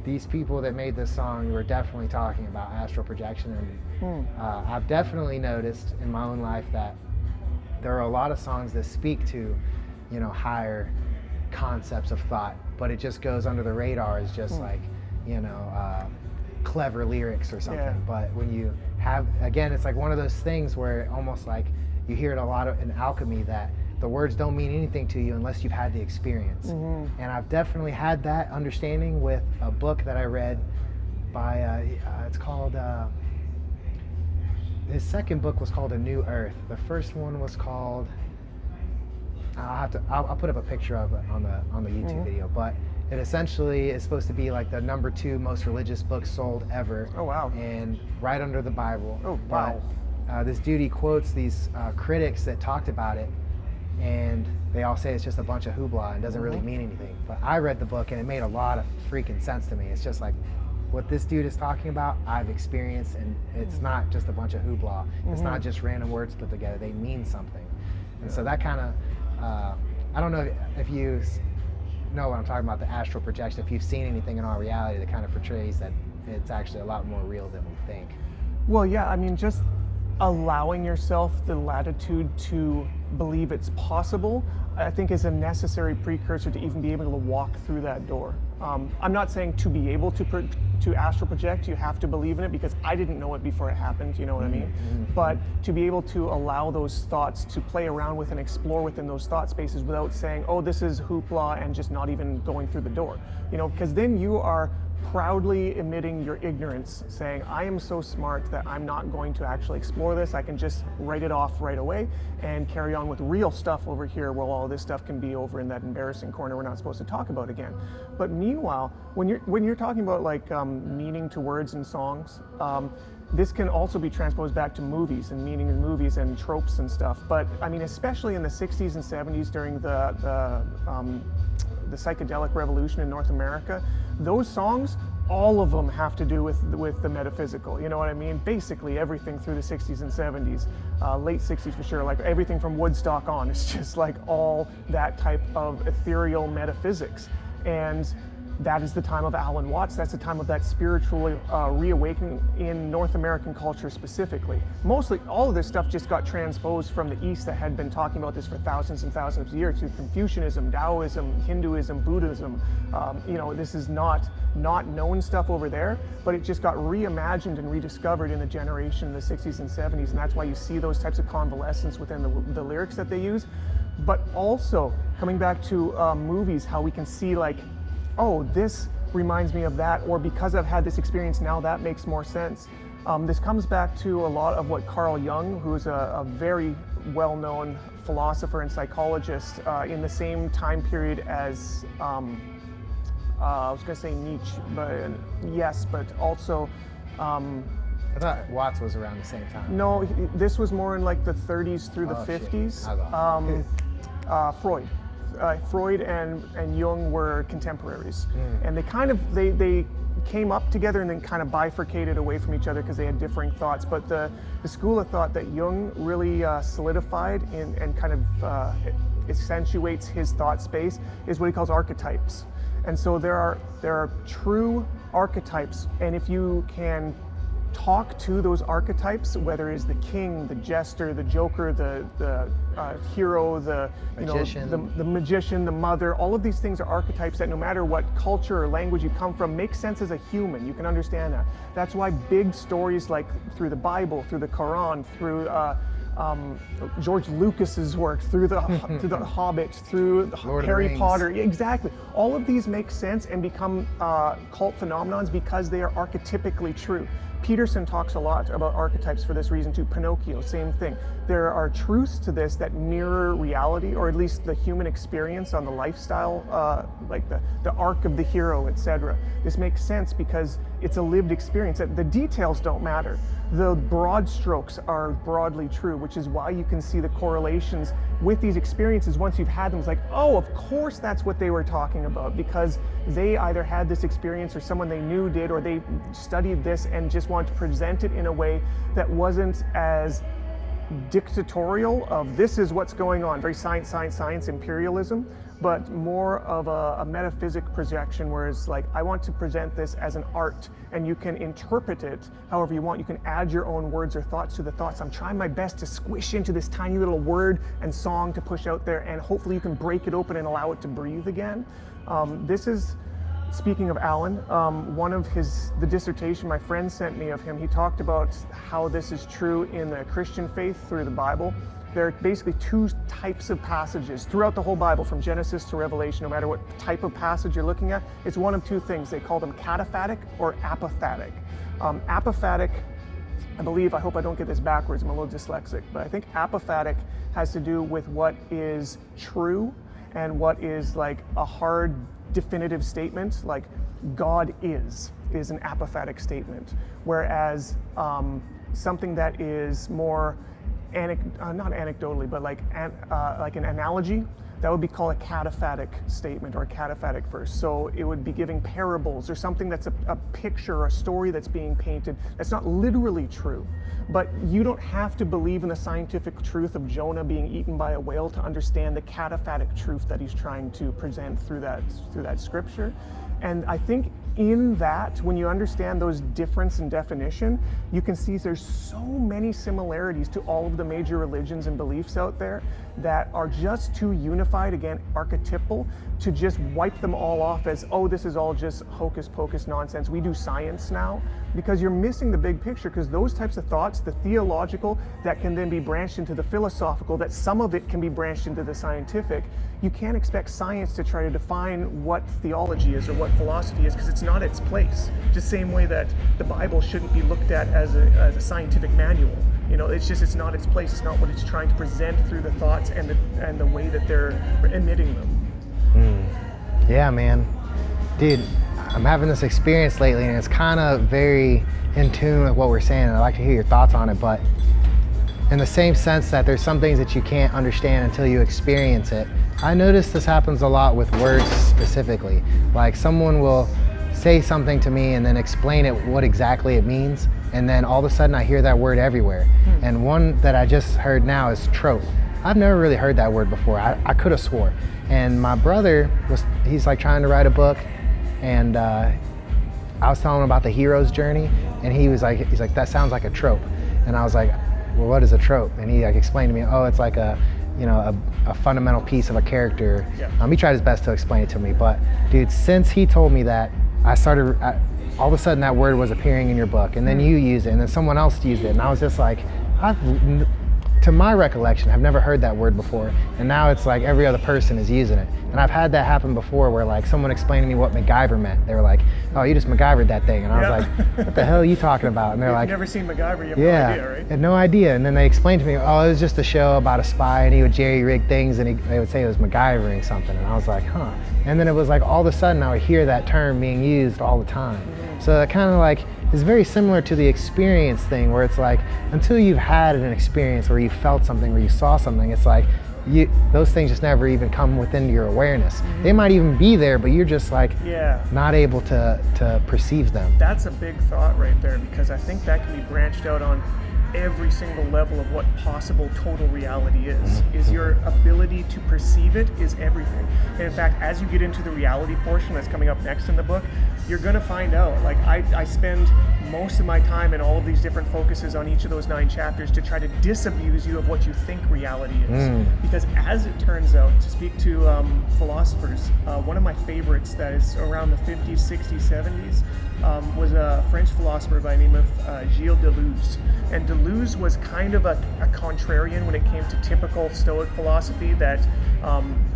these people that made this song were definitely talking about astral projection. And I've definitely noticed in my own life that there are a lot of songs that speak to, you know, higher concepts of thought, but it just goes under the radar as just like, you know, clever lyrics or something. But when you have, again, it's like one of those things where almost like you hear it a lot in alchemy, that the words don't mean anything to you unless you've had the experience. And I've definitely had that understanding with a book that I read by, it's called, his second book was called A New Earth. The first one was called, I'll put up a picture of it on the YouTube video, but it essentially is supposed to be like the #2 most religious book sold ever. Oh, wow. And right under the Bible. Oh, wow. But this dude, he quotes these critics that talked about it, and they all say it's just a bunch of hoopla and doesn't really mean anything. But I read the book and it made a lot of freaking sense to me. It's just like, what this dude is talking about, I've experienced, and it's not just a bunch of hoopla. It's not just random words put together. They mean something. And so that kind of, I don't know if you know what I'm talking about, the astral projection, if you've seen anything in our reality that kind of portrays that it's actually a lot more real than we think. Well, yeah, I mean, just allowing yourself the latitude to believe it's possible, I think, is a necessary precursor to even be able to walk through that door. I'm not saying to be able to astral project, you have to believe in it, because I didn't know it before it happened, you know what I mean? But to be able to allow those thoughts to play around with and explore within those thought spaces without saying, oh, this is hoopla, and just not even going through the door, you know, because then you are proudly admitting your ignorance, saying, I am so smart that I'm not going to actually explore this. I can just write it off right away and carry on with real stuff over here, where all this stuff can be over in that embarrassing corner we're not supposed to talk about again. But meanwhile, when you're talking about like meaning to words and songs, this can also be transposed back to movies and meaning in movies and tropes and stuff. But I mean, especially in the 60s and 70s during the psychedelic revolution in North America, those songs, all of them have to do with the metaphysical, you know what I mean? Basically everything through the 60s and 70s, late 60s for sure, like everything from Woodstock on, it's just like all that type of ethereal metaphysics. And that is the time of Alan Watts. That's the time of that spiritual reawakening in North American culture specifically. Mostly, all of this stuff just got transposed from the East that had been talking about this for thousands and thousands of years, to Confucianism, Daoism, Hinduism, Buddhism. You know, this is not known stuff over there, but it just got reimagined and rediscovered in the generation in the 60s and 70s, and that's why you see those types of convalescence within the lyrics that they use. But also, coming back to movies, how we can see like, oh, this reminds me of that, or because I've had this experience now, that makes more sense. This comes back to a lot of what Carl Jung, who's a very well-known philosopher and psychologist in the same time period as, I was going to say Nietzsche, but yes, but also... I thought Watts was around the same time. No, this was more in like the 30s through the 50s. Freud. Freud and Jung were contemporaries, and they kind of they came up together and then kind of bifurcated away from each other because they had differing thoughts. But the school of thought that Jung really solidified and kind of accentuates his thought space is what he calls archetypes. And so there are true archetypes, and if you can talk to those archetypes, whether it's the king, the jester, the joker, the hero, the magician. The magician, the mother, all of these things are archetypes that no matter what culture or language you come from, make sense as a human. You can understand that. That's why big stories like through the Bible, through the Quran, through George Lucas's work, through the Hobbit, through Harry Potter, exactly. All of these make sense and become cult phenomenons because they are archetypically true. Peterson talks a lot about archetypes for this reason too. Pinocchio, same thing. There are truths to this that mirror reality, or at least the human experience on the lifestyle, like the arc of the hero, etc. This makes sense because it's a lived experience. The details don't matter. The broad strokes are broadly true, which is why you can see the correlations with these experiences once you've had them. It's like, oh, of course that's what they were talking about, because they either had this experience or someone they knew did, or they studied this and just wanted to present it in a way that wasn't as dictatorial of this is what's going on, very science imperialism, but more of a metaphysic projection, whereas like, I want to present this as an art, and you can interpret it however you want. You can add your own words or thoughts to the thoughts. I'm trying my best to squish into this tiny little word and song to push out there, and hopefully you can break it open and allow it to breathe again. This is, speaking of Alan, one of the dissertation my friend sent me of him, he talked about how this is true in the Christian faith through the Bible. There are basically two types of passages throughout the whole Bible, from Genesis to Revelation. No matter what type of passage you're looking at, it's one of two things. They call them cataphatic or apophatic. Apophatic, I hope I don't get this backwards, I'm a little dyslexic, but I think apophatic has to do with what is true and what is like a hard, definitive statement, like God is an apophatic statement. Whereas something that is more not anecdotally, but like an analogy, that would be called a cataphatic statement or a cataphatic verse. So it would be giving parables or something that's a picture or a story that's being painted that's not literally true. But you don't have to believe in the scientific truth of Jonah being eaten by a whale to understand the cataphatic truth that he's trying to present through that scripture. And I think in that, when you understand those difference in definition, you can see there's so many similarities to all of the major religions and beliefs out there that are just too unified, again, archetypal, to just wipe them all off as, oh, this is all just hocus pocus nonsense. We do science now, because you're missing the big picture, because those types of thoughts, the theological, that can then be branched into the philosophical, that some of it can be branched into the scientific. You can't expect science to try to define what theology is or what philosophy is, because it's not its place. Just the same way that the Bible shouldn't be looked at as a scientific manual. It's not its place. It's not what it's trying to present through the thoughts and the way that they're emitting them. Yeah, man. Dude, I'm having this experience lately, and it's kind of very in tune with what we're saying, and I'd like to hear your thoughts on it, but in the same sense that there's some things that you can't understand until you experience it. I notice this happens a lot with words specifically. Like someone will say something to me and then explain it what exactly it means, and then all of a sudden I hear that word everywhere. And one that I just heard now is trope. I've never really heard that word before. I could have swore. And my brother he's like trying to write a book, and I was telling him about the hero's journey, and he's like, that sounds like a trope. And I was like, well, what is a trope? And he like explained to me, oh, it's like a fundamental piece of a character. Yeah. He tried his best to explain it to me, but dude, since he told me that, all of a sudden that word was appearing in your book, and then you use it, and then someone else used it, and I was just like, to my recollection, I've never heard that word before, and now it's like every other person is using it. And I've had that happen before where like someone explained to me what MacGyver meant. They were like, oh, you just MacGyvered that thing. And I was like, what the hell are you talking about? And they're like, you've never seen MacGyver, you have no idea, right? I had no idea. And then they explained to me, oh, it was just a show about a spy, and he would jerry-rig things, and they would say it was MacGyvering something. And I was like, huh. And then it was like all of a sudden I would hear that term being used all the time. So it kind of like is very similar to the experience thing, where it's like until you've had an experience where you felt something or you saw something, it's like those things just never even come within your awareness. They might even be there, but you're just like not able to perceive them. That's a big thought right there, because I think that can be branched out on every single level of what possible total reality is your ability to perceive it is everything. And in fact, as you get into the reality portion that's coming up next in the book, you're going to find out, like I spend most of my time in all of these different focuses on each of those 9 chapters to try to disabuse you of what you think reality is. Because as it turns out, to speak to philosophers, one of my favorites that is around the 50s, 60s, 70s was a French philosopher by the name of Gilles Deleuze. And Deleuze was kind of a contrarian when it came to typical Stoic philosophy that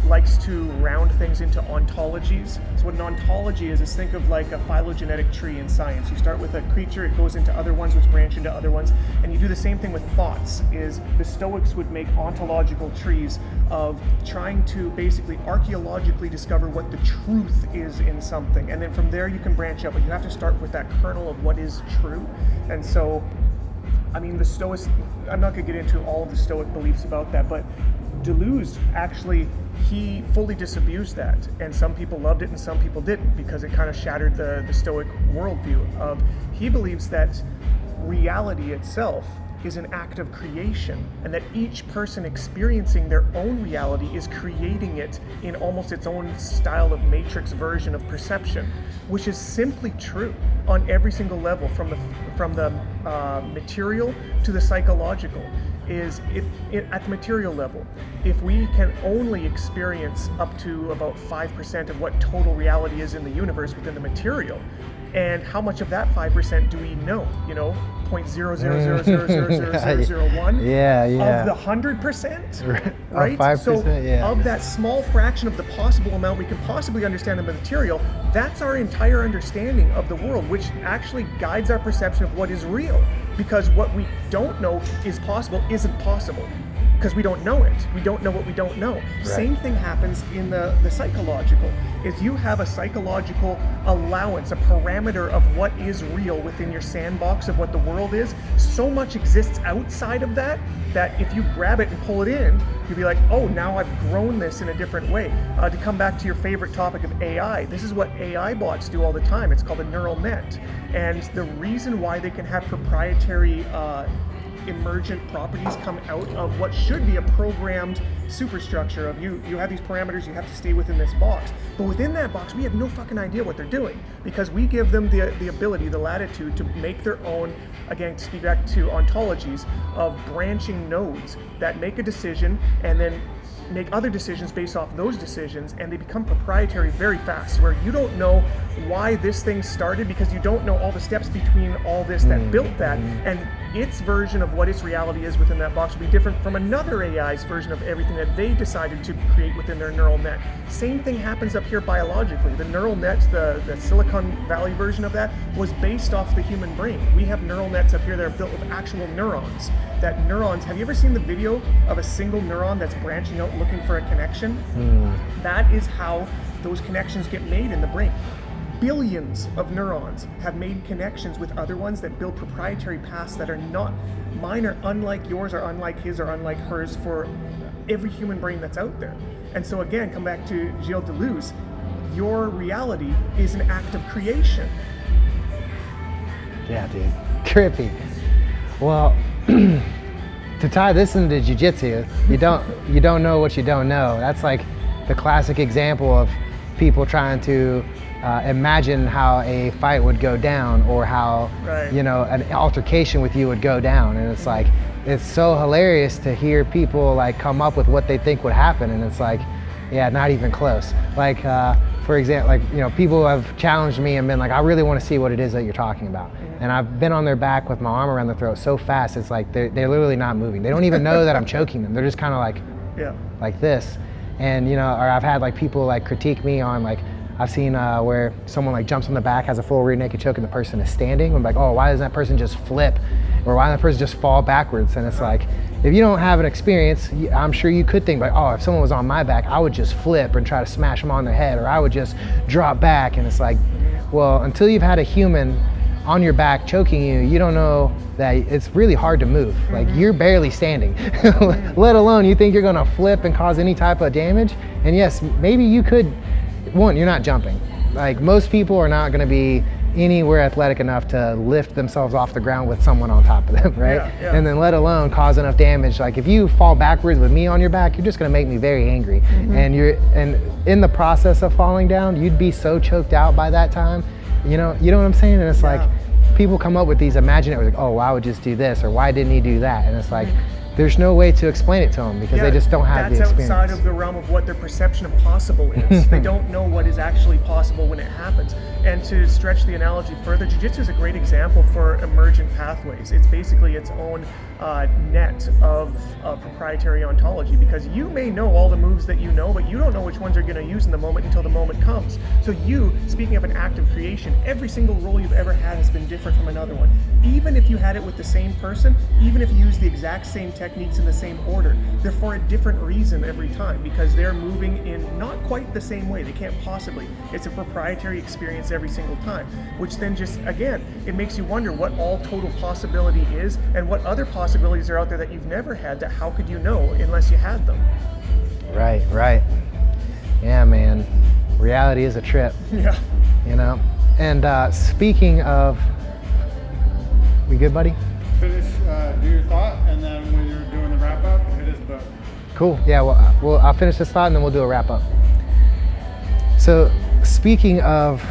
likes to round things into ontologies. So what an ontology is think of like a phylogenetic tree in science. You start with a creature, it goes into other ones, which branch into other ones, and you do the same thing with thoughts. Is the Stoics would make ontological trees of trying to basically archaeologically discover what the truth is in something, and then from there you can branch up, but you have to start with that kernel of what is true. And so I mean, the Stoics, I'm not going to get into all of the Stoic beliefs about that, but Deleuze actually, he fully disabused that. And some people loved it and some people didn't, because it kind of shattered the Stoic worldview of, he believes that reality itself is an act of creation, and that each person experiencing their own reality is creating it in almost its own style of matrix version of perception, which is simply true on every single level, from the material to the psychological. At the material level, if we can only experience up to about 5% of what total reality is in the universe within the material, and how much of that 5% do we know? 0.000000001 of the 100%, right? 5%, so of that small fraction of the possible amount we can possibly understand of the material, that's our entire understanding of the world, which actually guides our perception of what is real, because what we don't know is possible isn't possible. because we don't know it. We don't know what we don't know. Right. Same thing happens in the psychological. Is you have a psychological allowance, a parameter of what is real within your sandbox of what the world is. So much exists outside of that if you grab it and pull it in, you'll be like, oh, now I've grown this in a different way. To come back to your favorite topic of AI, this is what AI bots do all the time. It's called a neural net. And the reason why they can have proprietary emergent properties come out of what should be a programmed superstructure of you have these parameters, you have to stay within this box. But within that box, we have no fucking idea what they're doing, because we give them the ability, the latitude to make their own, again, to speak back to ontologies, of branching nodes that make a decision and then make other decisions based off those decisions, and they become proprietary very fast, where you don't know why this thing started because you don't know all the steps between all this that built that, and its version of what its reality is within that box will be different from another AI's version of everything that they decided to create within their neural net. Same thing happens up here biologically. The neural net, the Silicon Valley version of that, was based off the human brain. We have neural nets up here that are built with actual neurons. Have you ever seen the video of a single neuron that's branching out looking for a connection? That is how those connections get made in the brain. Billions of neurons have made connections with other ones that build proprietary paths that are not, mine are unlike yours, or unlike his, or unlike hers, for every human brain that's out there. And so again, come back to Gilles Deleuze, your reality is an act of creation. Yeah, dude, trippy. Well, to tie this into jiu-jitsu, you don't know what you don't know. That's like the classic example of people trying to imagine how a fight would go down, or how an altercation with you would go down, and it's like, it's so hilarious to hear people like come up with what they think would happen, and it's like, yeah, not even close. Like for example, like, people have challenged me and been like, I really want to see what it is that you're talking about, and I've been on their back with my arm around their throat so fast, it's like they're literally not moving. They don't even know that I'm choking them. They're just kind of like this, and or I've had like people like critique me on, like, I've seen where someone like jumps on the back, has a full rear naked choke, and the person is standing. I'm like, oh, why doesn't that person just flip? Or why doesn't that person just fall backwards? And it's like, if you don't have an experience, I'm sure you could think like, oh, if someone was on my back, I would just flip and try to smash them on their head, or I would just drop back. And it's like, well, until you've had a human on your back choking you, you don't know that it's really hard to move. Like, you're barely standing, let alone you think you're gonna flip and cause any type of damage. And yes, maybe you could. One, you're not jumping. Like, most people are not going to be anywhere athletic enough to lift themselves off the ground with someone on top of them, right? Yeah. And then let alone cause enough damage. Like, if you fall backwards with me on your back, you're just going to make me very angry. And in the process of falling down, you'd be so choked out by that time. You know what I'm saying? And it's like, people come up with these imaginary, like, oh, well, I would just do this, or why didn't he do that? And it's like, there's no way to explain it to them, because they just don't have the experience. That's outside of the realm of what their perception of possible is. They don't know what is actually possible when it happens. And to stretch the analogy further, jiu-jitsu is a great example for emergent pathways. It's basically its own net of proprietary ontology, because you may know all the moves that you know, but you don't know which ones you're going to use in the moment until the moment comes. So you, speaking of an act of creation, every single role you've ever had has been different from another one. Even if you had it with the same person, even if you use the exact same techniques in the same order, they're for a different reason every time, because they're moving in not quite the same way. They can't possibly. It's a proprietary experience every single time, which then just, again, it makes you wonder what all total possibility is, and what other possibilities are out there that you've never had, that how could you know unless you had them? Right. Yeah, man. Reality is a trip. Yeah. And speaking of, we good, buddy? Finish, do your thought, and then when you're doing the wrap up, hit his book. Cool. Yeah, well, I'll finish this thought and then we'll do a wrap up. So, speaking of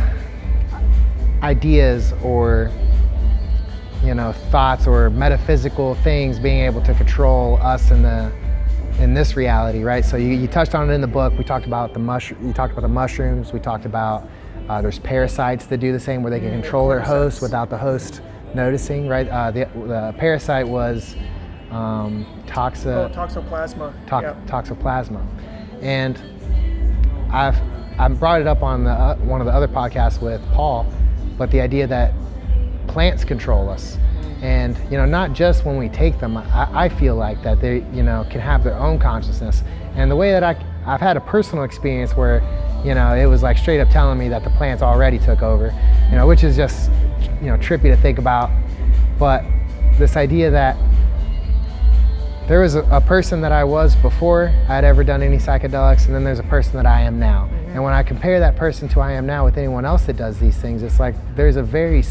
ideas, or thoughts, or metaphysical things being able to control us in this reality, right? So you touched on it in the book. We talked about you talked about the mushrooms. We talked about there's parasites that do the same, where they can control their host without the host noticing, right? The parasite was toxoplasma. Toxoplasma, and I brought it up on one of the other podcasts with Paul, but the idea that plants control us, And, not just when we take them, I feel like that they, can have their own consciousness. And the way that I've had a personal experience where, it was like straight up telling me that the plants already took over, which is just, trippy to think about. But this idea that there was a person that I was before I had ever done any psychedelics, and then there's a person that I am now. Mm-hmm. And when I compare that person to I am now with anyone else that does these things, it's like there's a very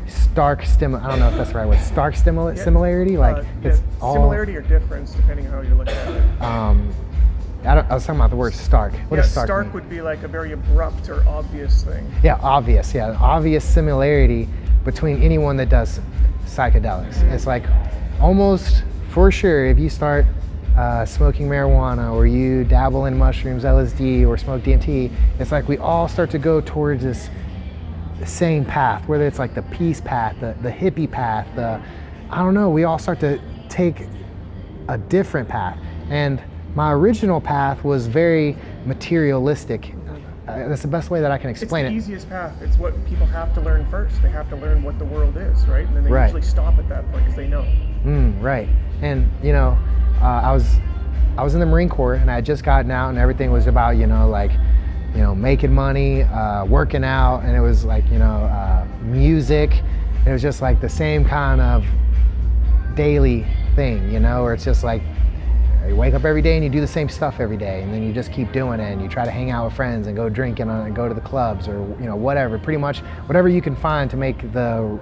stark I don't know if that's the right word. Stark similarity. Like it's all similarity or difference, depending on how you look at it. I was talking about the word stark. What does stark mean? Would be like a very abrupt or obvious thing. Yeah, obvious. Yeah, obvious similarity between anyone that does psychedelics. Mm-hmm. It's like almost for sure if you start smoking marijuana or you dabble in mushrooms, LSD, or smoke DMT, it's like we all start to go towards this same path, whether it's like the peace path, the hippie path, we all start to take a different path. And my original path was very materialistic. That's the best way that I can explain it. It's the easiest path. It's what people have to learn first. They have to learn what the world is, right? And then they usually stop at that point because they know. Right. And I was in the Marine Corps, and I had just gotten out, and everything was about making money, working out, and it was like music. It was just like the same kind of daily thing, where it's just like you wake up every day and you do the same stuff every day, and then you just keep doing it, and you try to hang out with friends and go drinking and go to the clubs, or whatever, pretty much whatever you can find to make the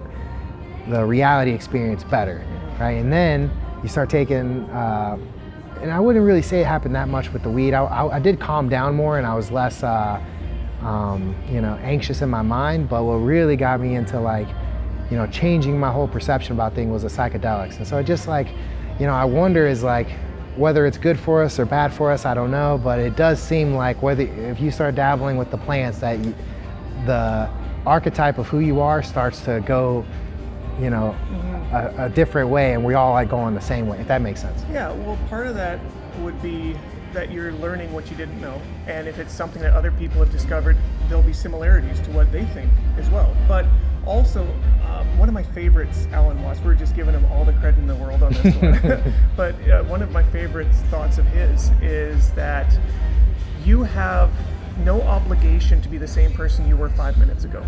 reality experience better, right? And then you start taking, and I wouldn't really say it happened that much with the weed. I did calm down more, and I was less, anxious in my mind. But what really got me into changing my whole perception about things was the psychedelics. And so it just I wonder is whether it's good for us or bad for us, I don't know. But it does seem like if you start dabbling with the plants, that the archetype of who you are starts to go, a different way, and we all going the same way, if that makes sense. Yeah, well, part of that would be that you're learning what you didn't know, and if it's something that other people have discovered, there'll be similarities to what they think as well. But also, one of my favorites, Alan Watts, we're just giving him all the credit in the world on this one, but one of my favorite thoughts of his is that you have no obligation to be the same person you were 5 minutes ago.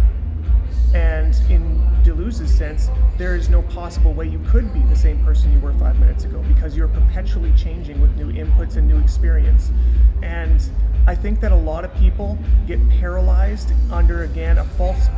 And in Deleuze's sense, there is no possible way you could be the same person you were 5 minutes ago, because you're perpetually changing with new inputs and new experience. And I think that a lot of people get paralyzed under, again, a false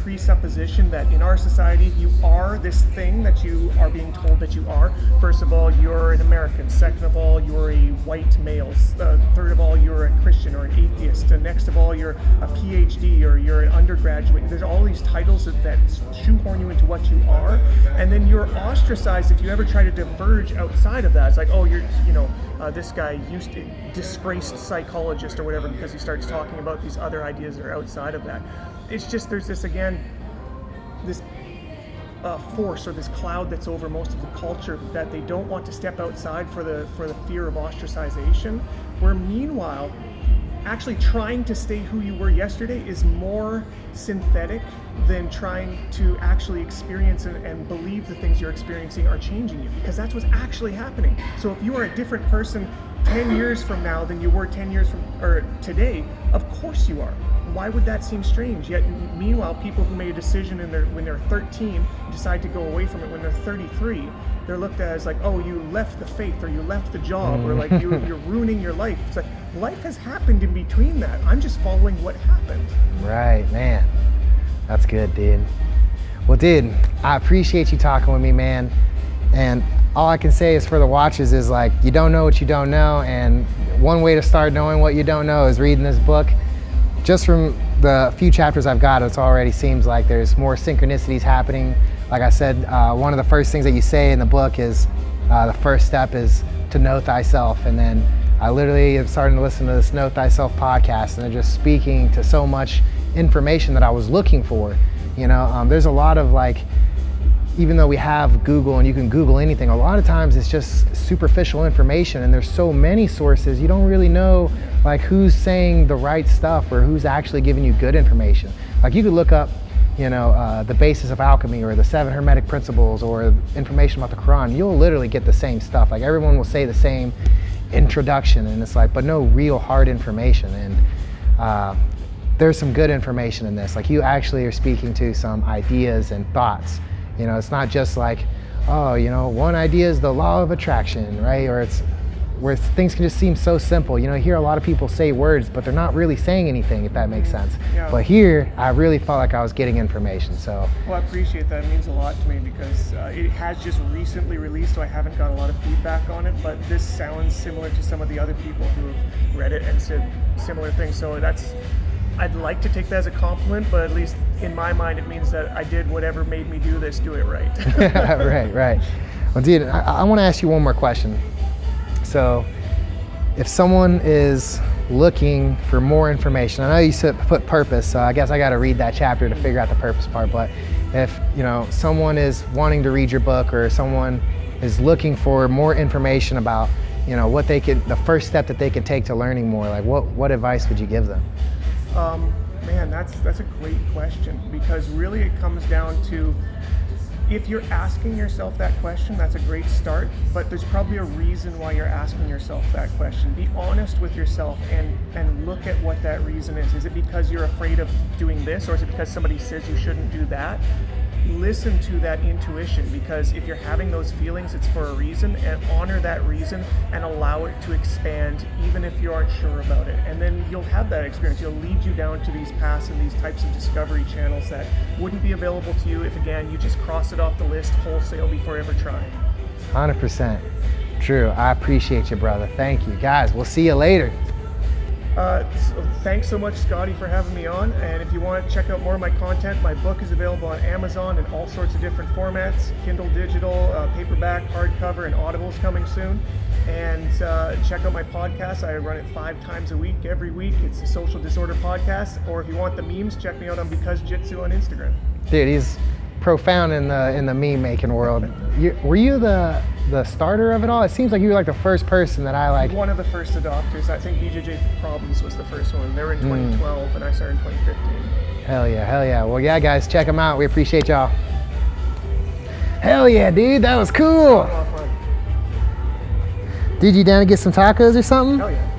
presupposition that in our society you are this thing that you are being told that you are. First of all, you're an American. Second of all, you're a white male. Third of all, you're a Christian or an atheist. And next of all, you're a PhD or you're an undergraduate. There's all these titles that shoehorn you into what you are, and then you're ostracized if you ever try to diverge outside of that. It's like, oh, you're this guy used to disgraced psychologist or whatever, because he starts talking about these other ideas that are outside of that. It's just, there's this force or this cloud that's over most of the culture that they don't want to step outside for the fear of ostracization, where meanwhile actually trying to stay who you were yesterday is more synthetic than trying to actually experience and believe the things you're experiencing are changing you, because that's what's actually happening. So if you are a different person 10 years from now than you were 10 years from or today, of course you are. Why would that seem strange? Yet meanwhile, people who made a decision when they're 13 decide to go away from it when they're 33, they're looked at as like, oh, you left the faith, or you left the job, or like you're ruining your life. It's like, life has happened in between that. I'm just following what happened. Right, man. That's good, dude. Well, dude, I appreciate you talking with me, man. And all I can say is for the watchers is like, you don't know what you don't know. And one way to start knowing what you don't know is reading this book. Just from the few chapters I've got, it already seems like there's more synchronicities happening. Like I said, one of the first things that you say in the book is the first step is to know thyself. And then I literally am starting to listen to this Know Thyself podcast, and they're just speaking to so much information that I was looking for. There's a lot of even though we have Google and you can Google anything, a lot of times it's just superficial information, and there's so many sources, you don't really know who's saying the right stuff or who's actually giving you good information. You could look up the basis of alchemy or the 7 Hermetic principles or information about the Quran, you'll literally get the same stuff. Like everyone will say the same introduction, and it's like, but no real hard information. And there's some good information in this. Like you actually are speaking to some ideas and thoughts. It's not just like, oh, one idea is the law of attraction, right? Or it's where things can just seem so simple. You hear a lot of people say words, but they're not really saying anything, if that makes sense. Yeah. But here, I really felt like I was getting information, so. Well, I appreciate that. It means a lot to me because it has just recently released, so I haven't got a lot of feedback on it, but this sounds similar to some of the other people who have read it and said similar things. So I'd like to take that as a compliment, but at least in my mind, it means that I did whatever made me do this, do it right. Right. Well, dude, I want to ask you one more question. So if someone is looking for more information, I know you said put purpose, so I guess I got to read that chapter to figure out the purpose part, but if someone is wanting to read your book or someone is looking for more information about what the first step that they could take to learning more, like what advice would you give them? Man, that's a great question, because really it comes down to, if you're asking yourself that question, that's a great start, but there's probably a reason why you're asking yourself that question. Be honest with yourself and look at what that reason is. Is it because you're afraid of doing this, or is it because somebody says you shouldn't do that? Listen to that intuition, because if you're having those feelings, it's for a reason, and honor that reason and allow it to expand even if you aren't sure about it. And then you'll have that experience. It'll lead you down to these paths and these types of discovery channels that wouldn't be available to you if, again, you just cross it off the list wholesale before ever trying. 100%. Drew, I appreciate you, brother. Thank you. Guys, we'll see you later. So thanks so much, Scotty, for having me on. And if you want to check out more of my content, my book is available on Amazon in all sorts of different formats: Kindle digital, paperback, hardcover, and Audible's coming soon. And check out my podcast. I run it 5 times a week, every week. It's a social disorder podcast. Or if you want the memes, check me out on Because Jitsu on Instagram. Dude, he's profound in the meme making world. Were you the starter of it all? It seems like you were like the first person that I like. One of the first adopters. I think BJJ Problems was the first one. They were in 2012 and I started in 2015. Hell yeah. Well, yeah, guys, check them out. We appreciate y'all. Hell yeah, dude, that was cool. Fun. Dude, you down to get some tacos or something? Hell yeah.